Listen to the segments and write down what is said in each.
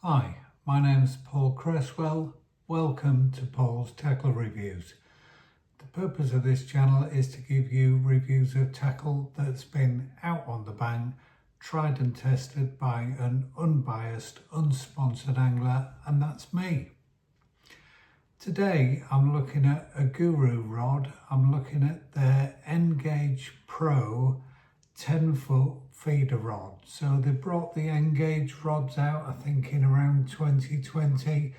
Hi, my name is Paul Cresswell. Welcome to Paul's Tackle Reviews. The purpose of this channel is to give you reviews of tackle that's been out on the bank, tried and tested by an unbiased, unsponsored angler, and that's me. Today I'm looking at a Guru rod. I'm looking at their N-Gage Pro 10-foot feeder rod. So they brought the N-Gage rods out, I think in around 2020,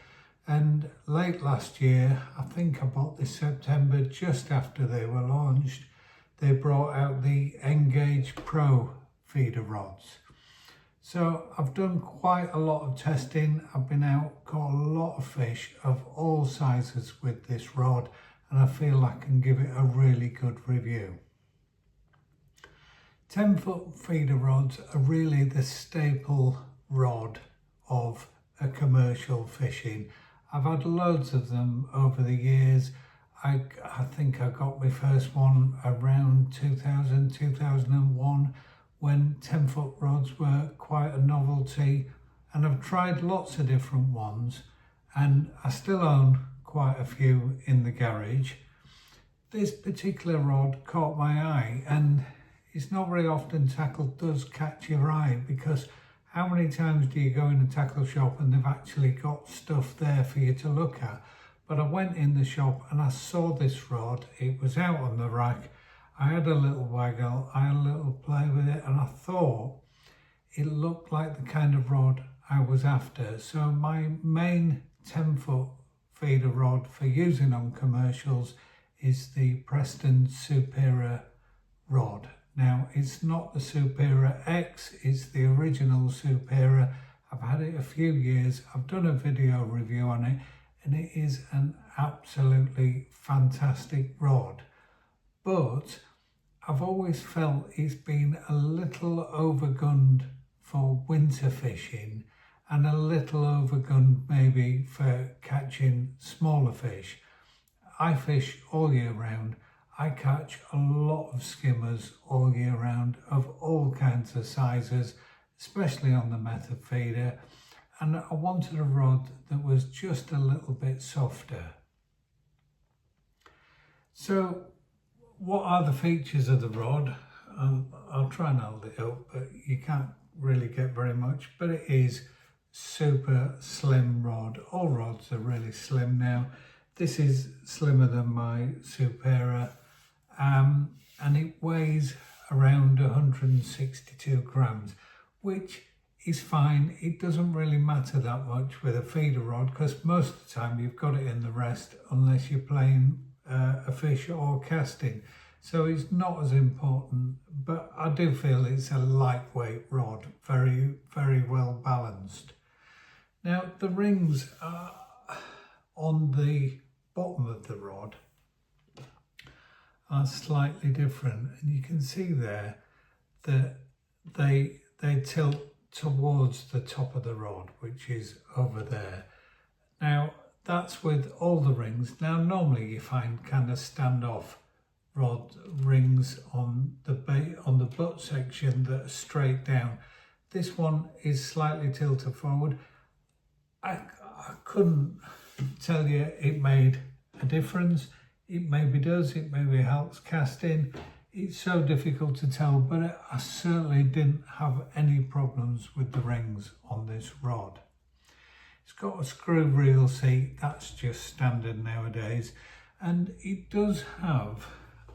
and late last year, I think about this September, just after they were launched, they brought out the N-Gage Pro feeder rods. So I've done quite a lot of testing. I've been out, caught a lot of fish of all sizes with this rod, and I feel I can give it a really good review. 10-foot feeder rods are really the staple rod of a commercial fishing. I've had loads of them over the years. I think I got my first one around 2000, 2001 when 10-foot rods were quite a novelty, and I've tried lots of different ones and I still own quite a few in the garage. This particular rod caught my eye, and it's not very often tackle does catch your eye, because how many times do you go in a tackle shop and they've actually got stuff there for you to look at? But I went in the shop and I saw this rod. It was out on the rack. I had a little waggle, I had a little play with it, and I thought it looked like the kind of rod I was after. So my main 10-foot feeder rod for using on commercials is the Preston Supera rod. Now, it's not the Supera X, it's the original Supera. I've had it a few years. I've done a video review on it, and it is an absolutely fantastic rod. But I've always felt it's been a little overgunned for winter fishing and a little overgunned maybe for catching smaller fish. I fish all year round. I catch a lot of skimmers all year round of all kinds of sizes, especially on the method feeder, and I wanted a rod that was just a little bit softer. So what are the features of the rod? I'll try and hold it up, but you can't really get very much, but it is super slim rod. All rods are really slim now. This is slimmer than my Supera. And it weighs around 162 grams, which is fine. It doesn't really matter that much with a feeder rod, because most of the time you've got it in the rest unless you're playing a fish or casting. So it's not as important, but I do feel it's a lightweight rod, very, very well balanced. Now the rings are on the bottom of the rod are slightly different, and you can see there that they tilt towards the top of the rod, which is over there. Now that's with all the rings. Now normally you find kind of standoff rod rings on the butt section that are straight down. This one is slightly tilted forward. I couldn't tell you it made a difference. It maybe does, it maybe helps casting. It's so difficult to tell, but I certainly didn't have any problems with the rings on this rod. It's got a screw reel seat, that's just standard nowadays, and it does have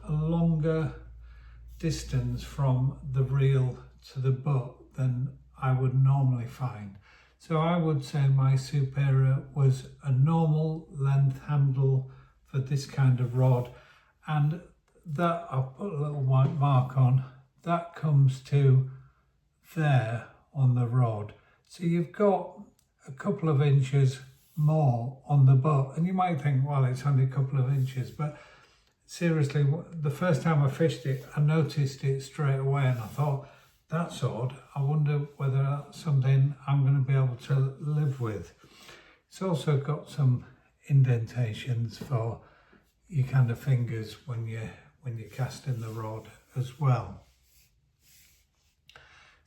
a longer distance from the reel to the butt than I would normally find. So I would say my Supera was a normal length handle for this kind of rod, and that I'll put a little white mark on, that comes to there on the rod. So you've got a couple of inches more on the butt, and you might think, well, it's only a couple of inches, but seriously, the first time I fished it, I noticed it straight away, and I thought, that's odd. I wonder whether that's something I'm going to be able to live with. It's also got some indentations for your kind of fingers when you're casting the rod as well.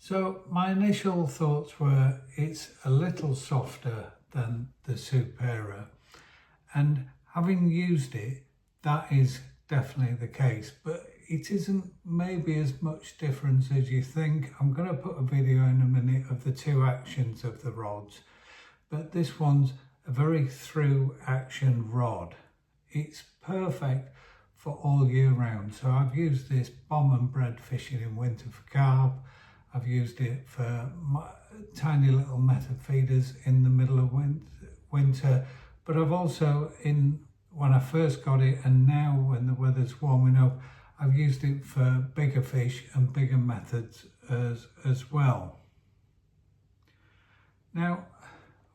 So my initial thoughts were it's a little softer than the Supera, and having used it, that is definitely the case, but it isn't maybe as much difference as you think. I'm going to put a video in a minute of the two actions of the rods, but this one's a very through action rod. It's perfect for all year round. So I've used this bomb and bread fishing in winter for carp. I've used it for my tiny little method feeders in the middle of winter, but I've also, when I first got it and now when the weather's warming up, I've used it for bigger fish and bigger methods as well. Now,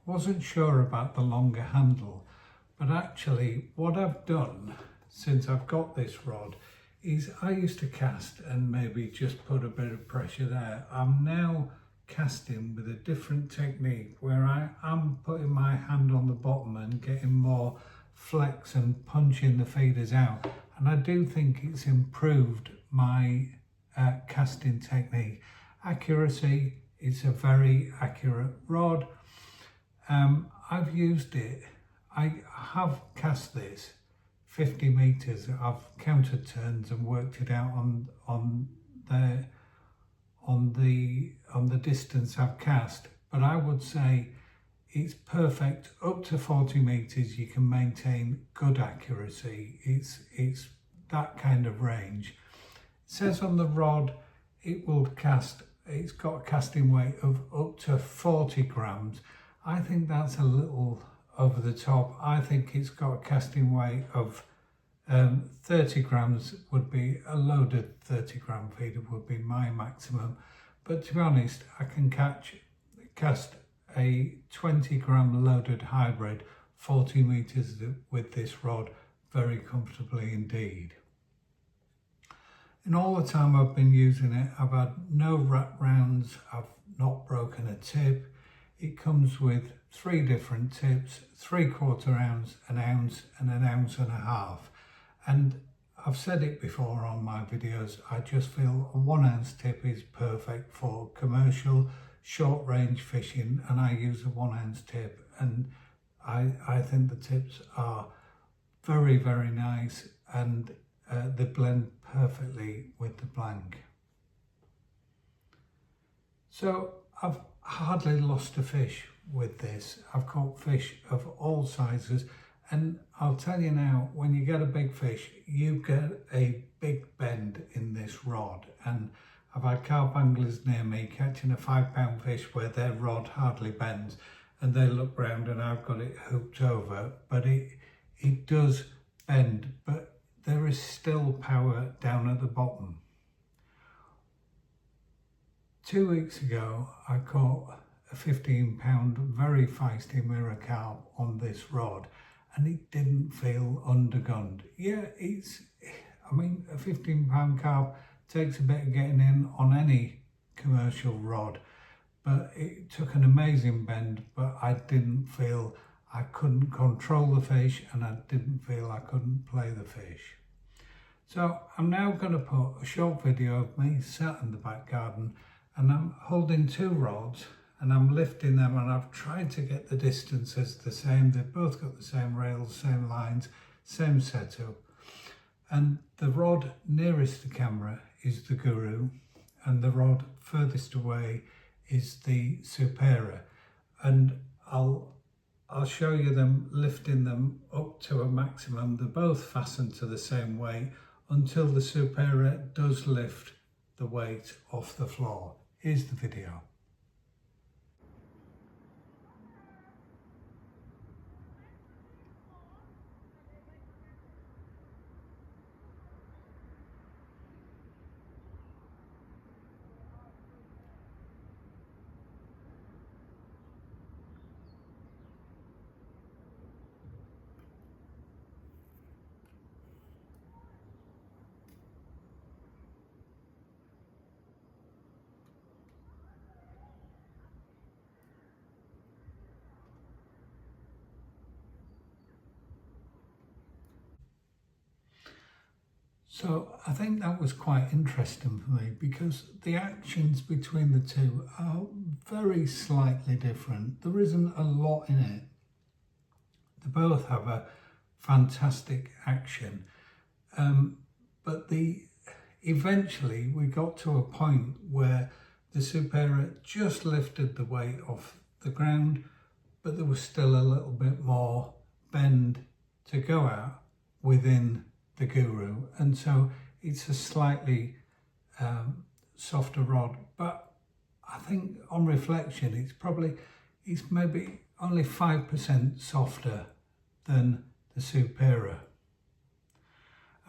I wasn't sure about the longer handle, but actually what I've done since I've got this rod is I used to cast and maybe just put a bit of pressure there. I'm now casting with a different technique where I am putting my hand on the bottom and getting more flex and punching the feeders out. And I do think it's improved my casting technique. Accuracy, it's a very accurate rod. I've used it, I have cast this 50 meters. I've counted turns and worked it out on the distance I've cast, but I would say it's perfect up to 40 meters. You can maintain good accuracy. It's that kind of range. It says on the rod it will cast, it's got a casting weight of up to 40 grams. I think that's a little over the top. I think it's got a casting weight of 30 grams would be a loaded 30 gram feeder would be my maximum. But to be honest, I can cast a 20 gram loaded hybrid 40 meters with this rod very comfortably indeed. In all the time I've been using it, I've had no wrap rounds, I've not broken a tip. It comes with 3 different tips, 3/4 ounce, an ounce and an ounce and a half. And I've said it before on my videos, I just feel a 1 ounce tip is perfect for commercial short range fishing, and I use a 1 ounce tip, and I think the tips are very, very nice, and they blend perfectly with the blank. So I've hardly lost a fish with this. I've caught fish of all sizes, and I'll tell you now, when you get a big fish, you get a big bend in this rod. And I've had carp anglers near me catching a 5-pound fish where their rod hardly bends, and they look round and I've got it hooked over, but it does bend, but there is still power down at the bottom. 2 weeks ago, I caught a 15-pound very feisty mirror carp on this rod, and it didn't feel undergunned. Yeah, a 15-pound carp takes a bit of getting in on any commercial rod, but it took an amazing bend, but I didn't feel I couldn't control the fish, and I didn't feel I couldn't play the fish. So I'm now going to put a short video of me sat in the back garden, and I'm holding 2 rods and I'm lifting them, and I've tried to get the distances the same. They've both got the same rails, same lines, same setup. And the rod nearest the camera is the Guru, and the rod furthest away is the Supera. And I'll show you them lifting them up to a maximum. They're both fastened to the same weight until the Supera does lift the weight off the floor. Here's the video. So I think that was quite interesting for me because the actions between the two are very slightly different. There isn't a lot in it. They both have a fantastic action, but eventually we got to a point where the Supera just lifted the weight off the ground, but there was still a little bit more bend to go at within the Guru, and so it's a slightly softer rod. But I think on reflection it's maybe only 5% softer than the Supera.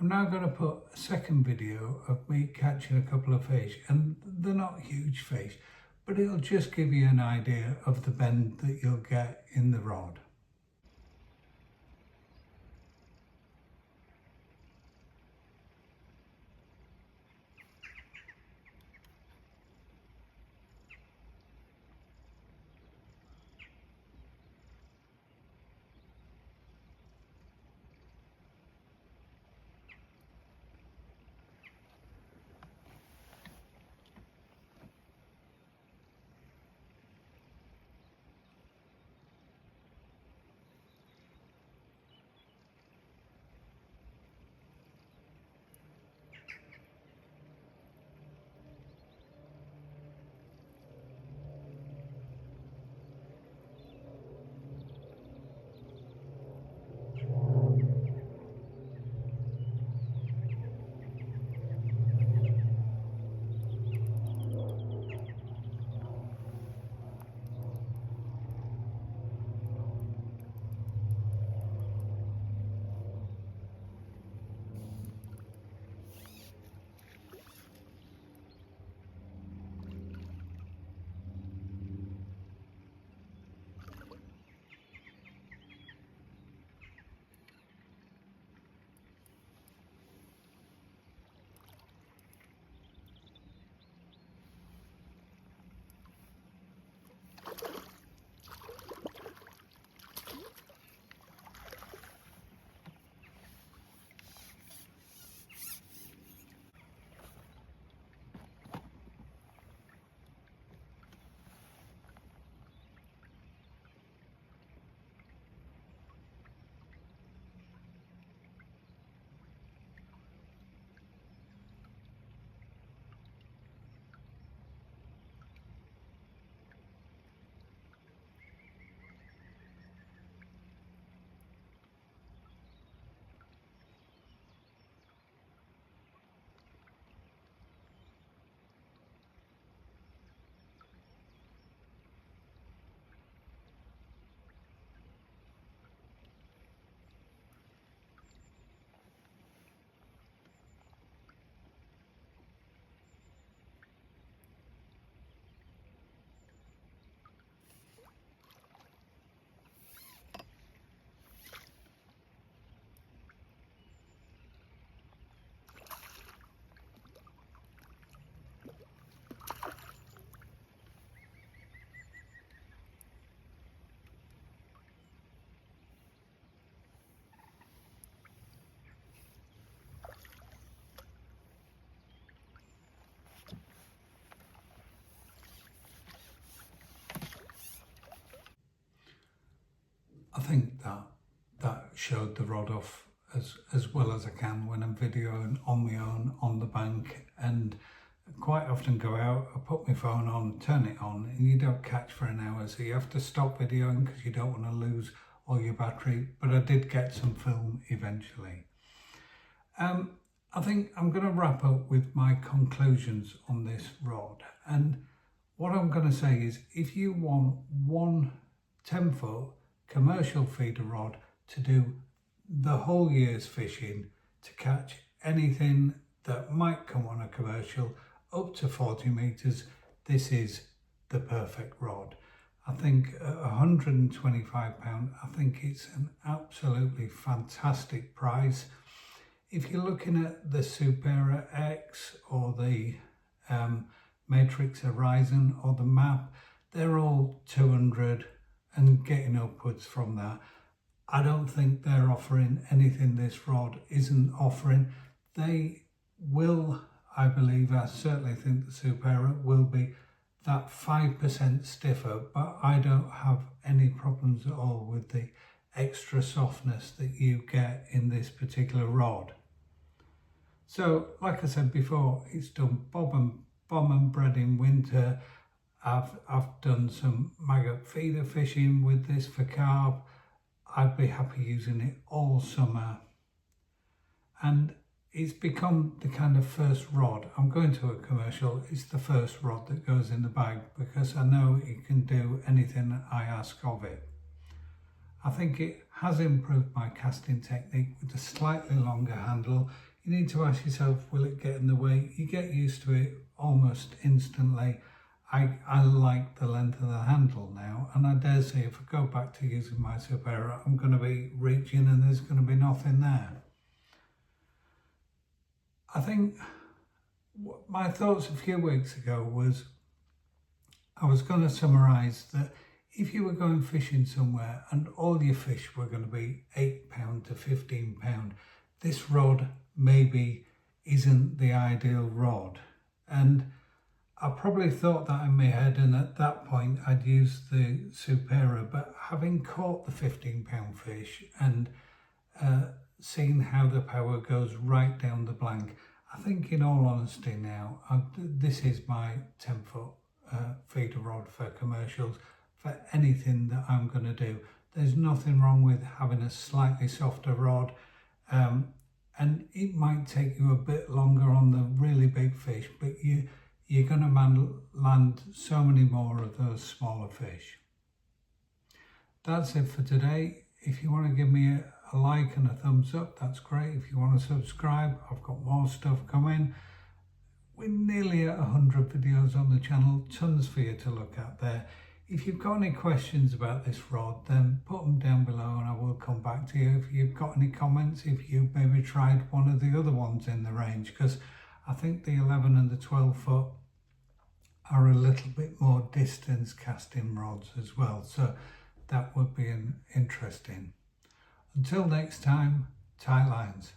I'm now going to put a second video of me catching a couple of fish, and they're not huge fish, but it'll just give you an idea of the bend that you'll get in the rod. I think that showed the rod off as well as I can when I'm videoing on my own on the bank, and quite often go out, I put my phone on, turn it on, and you don't catch for an hour, so you have to stop videoing because you don't want to lose all your battery. But I did get some film eventually. I think I'm going to wrap up with my conclusions on this rod, and what I'm going to say is, if you want one 10-foot commercial feeder rod to do the whole year's fishing, to catch anything that might come on a commercial up to 40 meters, this is the perfect rod. I think at £125, I think it's an absolutely fantastic price. If you're looking at the Supera X or the Matrix Horizon or the Map, they're all 200 and getting upwards from that. I don't think they're offering anything this rod isn't offering. They will, I believe, I certainly think the Supera will be that 5% stiffer, but I don't have any problems at all with the extra softness that you get in this particular rod. So, like I said before, it's done bomb and bread in winter. I've done some maggot feeder fishing with this for carp. I'd be happy using it all summer. And it's become the kind of first rod. I'm going to a commercial, it's the first rod that goes in the bag because I know it can do anything I ask of it. I think it has improved my casting technique with a slightly longer handle. You need to ask yourself, will it get in the way? You get used to it almost instantly. I like the length of the handle now, and I dare say if I go back to using my Supera, I'm going to be reaching and there's going to be nothing there. I think my thoughts a few weeks ago was I was going to summarise that if you were going fishing somewhere and all your fish were going to be £8 to £15, this rod maybe isn't the ideal rod. And I probably thought that in my head, and at that point I'd use the Supera, but having caught the £15 fish and seeing how the power goes right down the blank, I think in all honesty now, this is my 10-foot feeder rod for commercials, for anything that I'm going to do. There's nothing wrong with having a slightly softer rod, and it might take you a bit longer on the really big fish, but you're going to land so many more of those smaller fish. That's it for today. If you want to give me a like and a thumbs up, that's great. If you want to subscribe, I've got more stuff coming. We're nearly at 100 videos on the channel, tons for you to look at there. If you've got any questions about this rod, then put them down below and I will come back to you. If you've got any comments, if you've maybe tried one of the other ones in the range, because I think the 11 and the 12 foot are a little bit more distance casting rods as well, so that would be interesting. Until next time, tight lines.